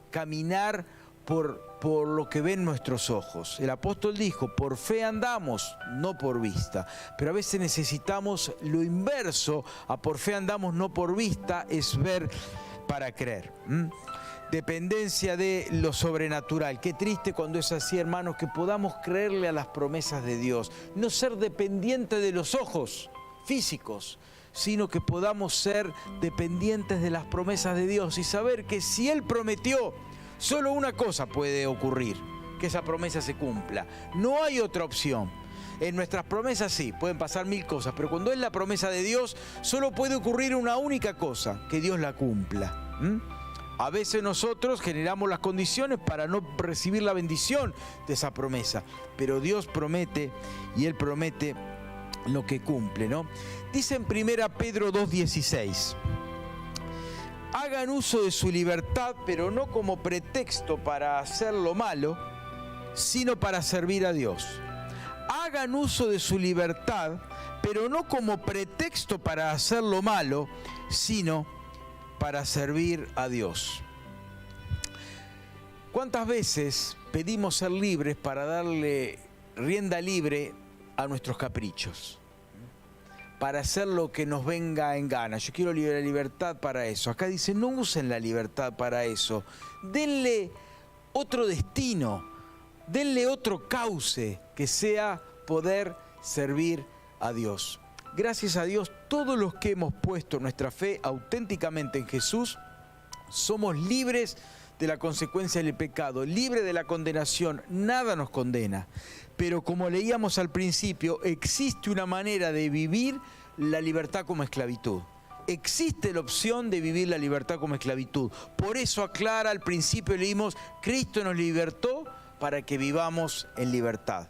caminar por lo que ven nuestros ojos. El apóstol dijo, por fe andamos, no por vista. Pero a veces necesitamos lo inverso, a por fe andamos, no por vista, es ver para creer. Dependencia de lo sobrenatural. Qué triste cuando es así, hermanos, que podamos creerle a las promesas de Dios. No ser dependiente de los ojos físicos, sino que podamos ser dependientes de las promesas de Dios y saber que si Él prometió, solo una cosa puede ocurrir, que esa promesa se cumpla. No hay otra opción. En nuestras promesas sí, pueden pasar 1000 cosas, pero cuando es la promesa de Dios, solo puede ocurrir una única cosa, que Dios la cumpla. A veces nosotros generamos las condiciones para no recibir la bendición de esa promesa, pero Dios promete y Él promete lo que cumple, ¿no? Dice en 1 Pedro 2:16: hagan uso de su libertad, pero no como pretexto para hacer lo malo, sino para servir a Dios. Hagan uso de su libertad, pero no como pretexto para hacer lo malo, sino para servir a Dios. ¿Cuántas veces pedimos ser libres para darle rienda libre a nuestros caprichos? Para hacer lo que nos venga en gana. Yo quiero la libertad para eso. Acá dice, no usen la libertad para eso. Denle otro destino, denle otro cauce, que sea poder servir a Dios. Gracias a Dios, todos los que hemos puesto nuestra fe auténticamente en Jesús, somos libres de la consecuencia del pecado, libres de la condenación. Nada nos condena. Pero como leíamos al principio, existe una manera de vivir la libertad como esclavitud. Existe la opción de vivir la libertad como esclavitud. Por eso aclara al principio, leímos, Cristo nos libertó para que vivamos en libertad.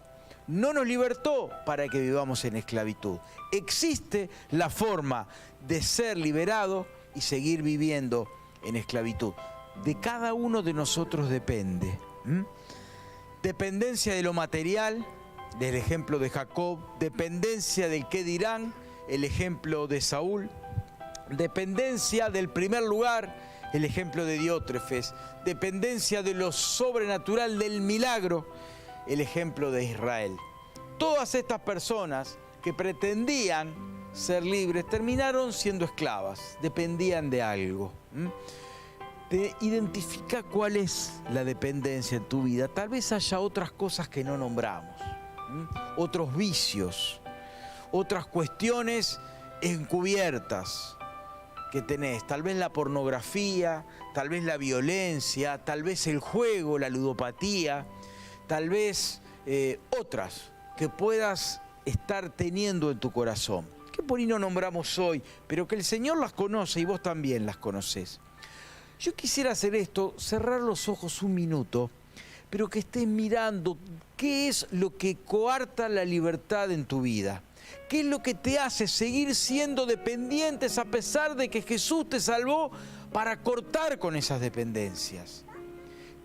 No nos libertó para que vivamos en esclavitud. Existe la forma de ser liberado y seguir viviendo en esclavitud. De cada uno de nosotros depende. Dependencia de lo material, del ejemplo de Jacob. Dependencia del qué dirán, el ejemplo de Saúl. Dependencia del primer lugar, el ejemplo de Diótrefes. Dependencia de lo sobrenatural, del milagro, el ejemplo de Israel. Todas estas personas que pretendían ser libres terminaron siendo esclavas, dependían de algo. Te identifica cuál es la dependencia en tu vida. Tal vez haya otras cosas que no nombramos, otros vicios, otras cuestiones encubiertas que tenés. Tal vez la pornografía, tal vez la violencia, tal vez el juego, la ludopatía, tal vez otras que puedas estar teniendo en tu corazón, que por ahí no nombramos hoy, pero que el Señor las conoce y vos también las conocés. Yo quisiera hacer esto, cerrar los ojos un minuto, pero que estés mirando qué es lo que coarta la libertad en tu vida. ¿Qué es lo que te hace seguir siendo dependientes a pesar de que Jesús te salvó para cortar con esas dependencias?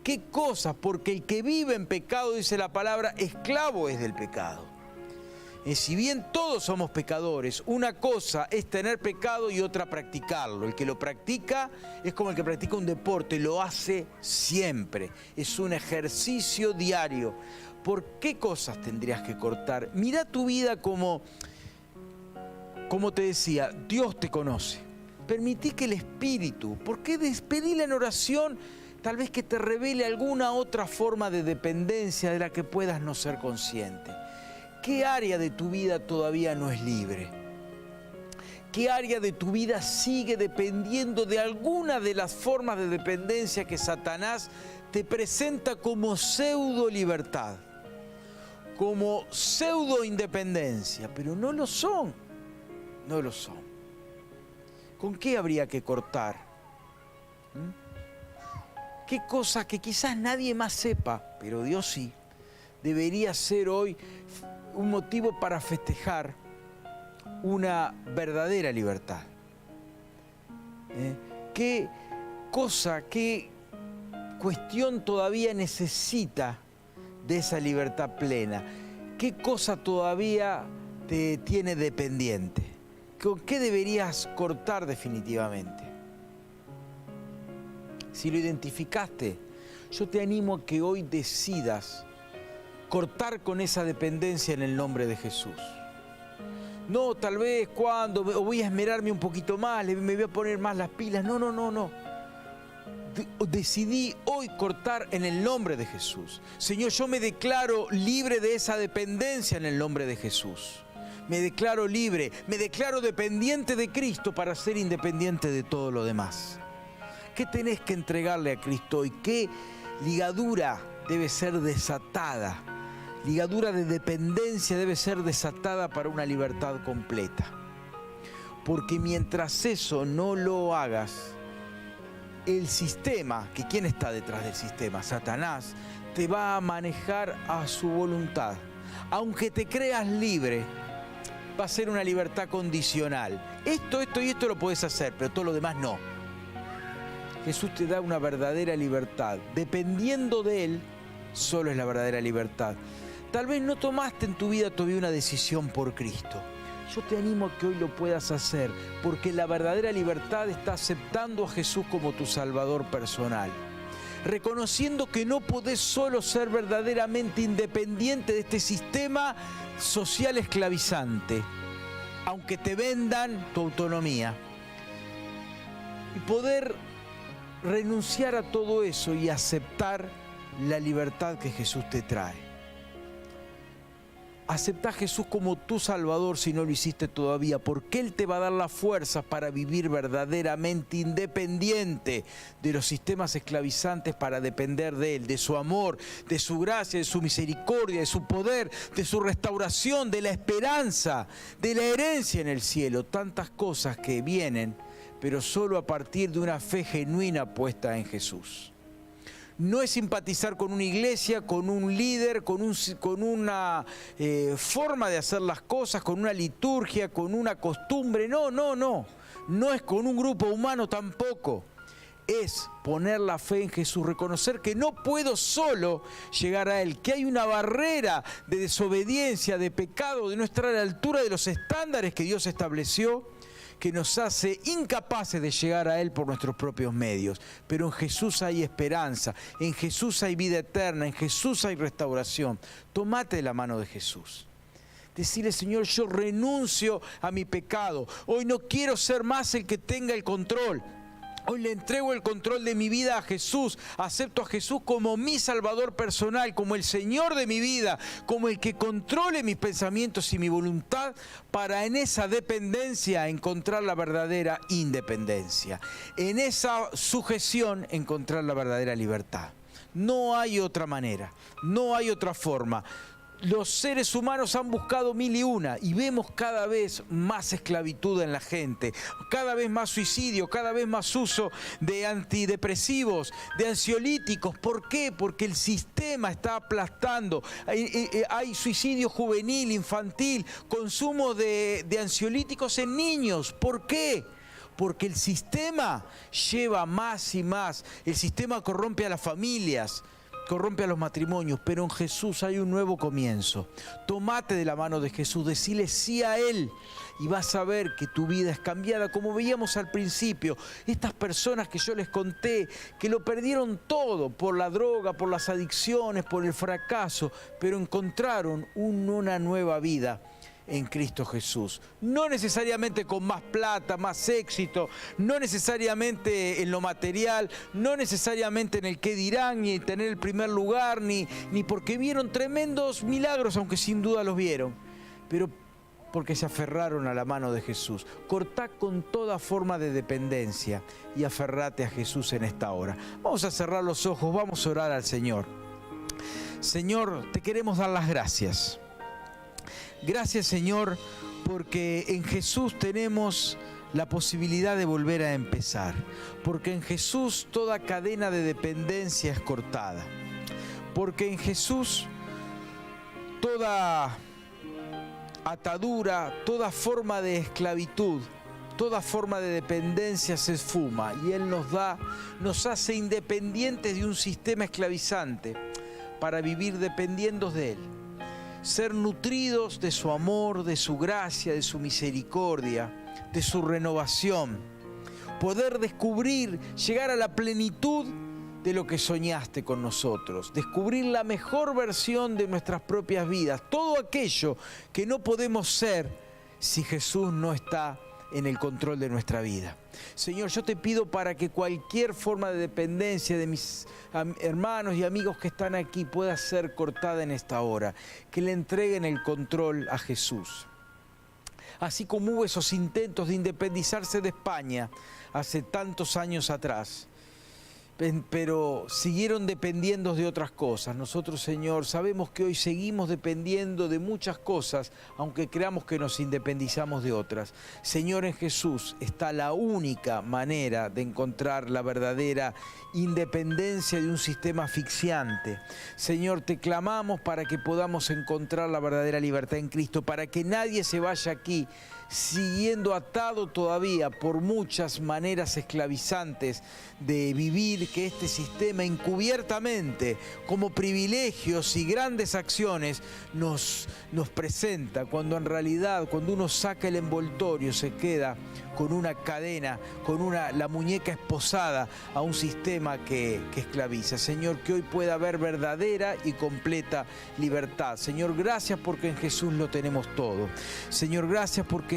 ¿Qué cosas? Porque el que vive en pecado, dice la palabra, esclavo es del pecado. Si bien todos somos pecadores, una cosa es tener pecado y otra practicarlo. El que lo practica es como el que practica un deporte, lo hace siempre. Es un ejercicio diario. ¿Por qué cosas tendrías que cortar? Mira tu vida como te decía, Dios te conoce. Permití que el Espíritu, ¿por qué despedirle en oración? Tal vez que te revele alguna otra forma de dependencia de la que puedas no ser consciente. ¿Qué área de tu vida todavía no es libre? ¿Qué área de tu vida sigue dependiendo de alguna de las formas de dependencia que Satanás te presenta como pseudo libertad, como pseudo independencia? Pero no lo son, no lo son. ¿Con qué habría que cortar? ¿Qué cosa que quizás nadie más sepa, pero Dios sí, debería ser hoy un motivo para festejar una verdadera libertad? ¿Qué cosa, qué cuestión todavía necesita de esa libertad plena? ¿Qué cosa todavía te tiene dependiente? ¿Con qué deberías cortar definitivamente? Si lo identificaste, yo te animo a que hoy decidas cortar con esa dependencia en el nombre de Jesús. No, tal vez cuando, o voy a esmerarme un poquito más, me voy a poner más las pilas. No. Decidí hoy cortar en el nombre de Jesús. Señor, yo me declaro libre de esa dependencia en el nombre de Jesús. Me declaro libre, me declaro dependiente de Cristo para ser independiente de todo lo demás. ¿Qué tenés que entregarle a Cristo hoy? ¿Qué ligadura debe ser desatada? Ligadura de dependencia debe ser desatada para una libertad completa. Porque mientras eso no lo hagas, el sistema, que ¿quién está detrás del sistema? Satanás, te va a manejar a su voluntad. Aunque te creas libre, va a ser una libertad condicional. Esto y esto lo puedes hacer, pero todo lo demás no. Jesús te da una verdadera libertad. Dependiendo de Él, solo es la verdadera libertad. Tal vez no tomaste en tu vida todavía una decisión por Cristo. Yo te animo a que hoy lo puedas hacer, porque la verdadera libertad está aceptando a Jesús como tu Salvador personal. Reconociendo que no podés solo ser verdaderamente independiente de este sistema social esclavizante, aunque te vendan tu autonomía. Y poder renunciar a todo eso y aceptar la libertad que Jesús te trae. Aceptá a Jesús como tu Salvador si no lo hiciste todavía, porque Él te va a dar las fuerzas para vivir verdaderamente independiente de los sistemas esclavizantes, para depender de Él, de su amor, de su gracia, de su misericordia, de su poder, de su restauración, de la esperanza, de la herencia en el cielo. Tantas cosas que vienen, pero solo a partir de una fe genuina puesta en Jesús. No es simpatizar con una iglesia, con un líder, con una forma de hacer las cosas, con una liturgia, con una costumbre. No. No es con un grupo humano tampoco. Es poner la fe en Jesús, reconocer que no puedo solo llegar a Él, que hay una barrera de desobediencia, de pecado, de no estar a la altura de los estándares que Dios estableció, que nos hace incapaces de llegar a Él por nuestros propios medios. Pero en Jesús hay esperanza, en Jesús hay vida eterna, en Jesús hay restauración. Tomate de la mano de Jesús. Decirle: Señor, yo renuncio a mi pecado. Hoy no quiero ser más el que tenga el control. Hoy le entrego el control de mi vida a Jesús. Acepto a Jesús como mi Salvador personal, como el Señor de mi vida, como el que controle mis pensamientos y mi voluntad, para en esa dependencia encontrar la verdadera independencia. En esa sujeción encontrar la verdadera libertad. No hay otra manera, no hay otra forma. Los seres humanos han buscado mil y una y vemos cada vez más esclavitud en la gente, cada vez más suicidio, cada vez más uso de antidepresivos, de ansiolíticos. ¿Por qué? Porque el sistema está aplastando. Hay suicidio juvenil, infantil, consumo de ansiolíticos en niños. ¿Por qué? Porque el sistema lleva más y más. El sistema corrompe a las familias, corrompe a los matrimonios, pero en Jesús hay un nuevo comienzo. Tomate de la mano de Jesús, decile sí a Él y vas a ver que tu vida es cambiada, como veíamos al principio. Estas personas que yo les conté, que lo perdieron todo por la droga, por las adicciones, por el fracaso, pero encontraron una nueva vida en Cristo Jesús. No necesariamente con más plata, más éxito, no necesariamente en lo material, no necesariamente en el qué dirán, ni en tener el primer lugar, ni porque vieron tremendos milagros, aunque sin duda los vieron, pero porque se aferraron a la mano de Jesús. Cortá con toda forma de dependencia y aferrate a Jesús en esta hora. Vamos a cerrar los ojos, vamos a orar al Señor. Señor, te queremos dar las gracias. Gracias, Señor, porque en Jesús tenemos la posibilidad de volver a empezar. Porque en Jesús toda cadena de dependencia es cortada. Porque en Jesús toda atadura, toda forma de esclavitud, toda forma de dependencia se esfuma. Y Él nos hace independientes de un sistema esclavizante para vivir dependiendo de Él. Ser nutridos de su amor, de su gracia, de su misericordia, de su renovación. Poder descubrir, llegar a la plenitud de lo que soñaste con nosotros. Descubrir la mejor versión de nuestras propias vidas. Todo aquello que no podemos ser si Jesús no está en el control de nuestra vida. Señor, yo te pido para que cualquier forma de dependencia de mis hermanos y amigos que están aquí pueda ser cortada en esta hora, que le entreguen el control a Jesús. Así como hubo esos intentos de independizarse de España hace tantos años atrás, pero siguieron dependiendo de otras cosas. Nosotros, Señor, sabemos que hoy seguimos dependiendo de muchas cosas, aunque creamos que nos independizamos de otras. Señor, en Jesús está la única manera de encontrar la verdadera independencia de un sistema asfixiante. Señor, te clamamos para que podamos encontrar la verdadera libertad en Cristo, para que nadie se vaya aquí siguiendo atado todavía por muchas maneras esclavizantes de vivir, que este sistema encubiertamente, como privilegios y grandes acciones, nos presenta, cuando en realidad, cuando uno saca el envoltorio, se queda con una cadena, con la muñeca esposada a un sistema que esclaviza. Señor, que hoy pueda haber verdadera y completa libertad. Señor, gracias porque en Jesús lo tenemos todo. Señor, gracias porque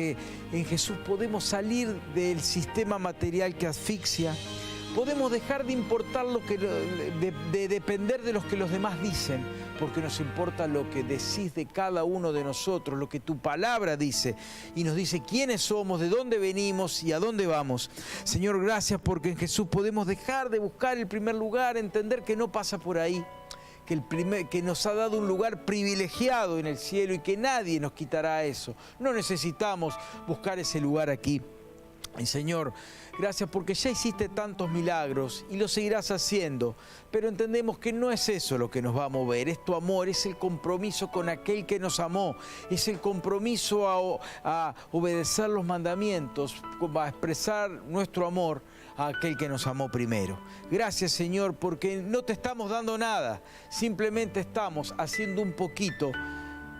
en Jesús podemos salir del sistema material que asfixia. Podemos dejar de importar de depender de lo que los demás dicen, porque nos importa lo que decís de cada uno de nosotros, lo que tu palabra dice, y nos dice quiénes somos, de dónde venimos y a dónde vamos. Señor, gracias porque en Jesús podemos dejar de buscar el primer lugar, entender que no pasa por ahí, que nos ha dado un lugar privilegiado en el cielo y que nadie nos quitará eso. No necesitamos buscar ese lugar aquí. Y Señor, gracias porque ya hiciste tantos milagros y lo seguirás haciendo, pero entendemos que no es eso lo que nos va a mover, es tu amor, es el compromiso con aquel que nos amó, es el compromiso a obedecer los mandamientos, a expresar nuestro amor a aquel que nos amó primero. Gracias, Señor, porque no te estamos dando nada, simplemente estamos haciendo un poquito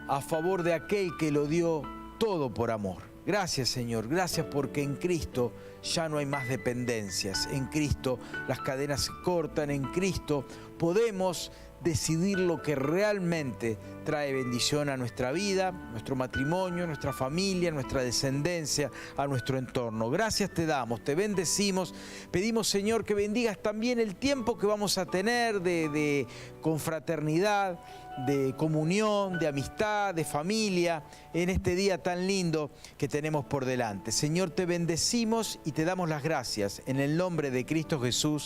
a favor de aquel que lo dio todo por amor. Gracias, Señor, gracias porque en Cristo ya no hay más dependencias. En Cristo las cadenas se cortan, en Cristo podemos decidir lo que realmente trae bendición a nuestra vida, nuestro matrimonio, nuestra familia, nuestra descendencia, a nuestro entorno. Gracias te damos, te bendecimos. Pedimos, Señor, que bendigas también el tiempo que vamos a tener de confraternidad, de comunión, de amistad, de familia, en este día tan lindo que tenemos por delante. Señor, te bendecimos y te damos las gracias en el nombre de Cristo Jesús.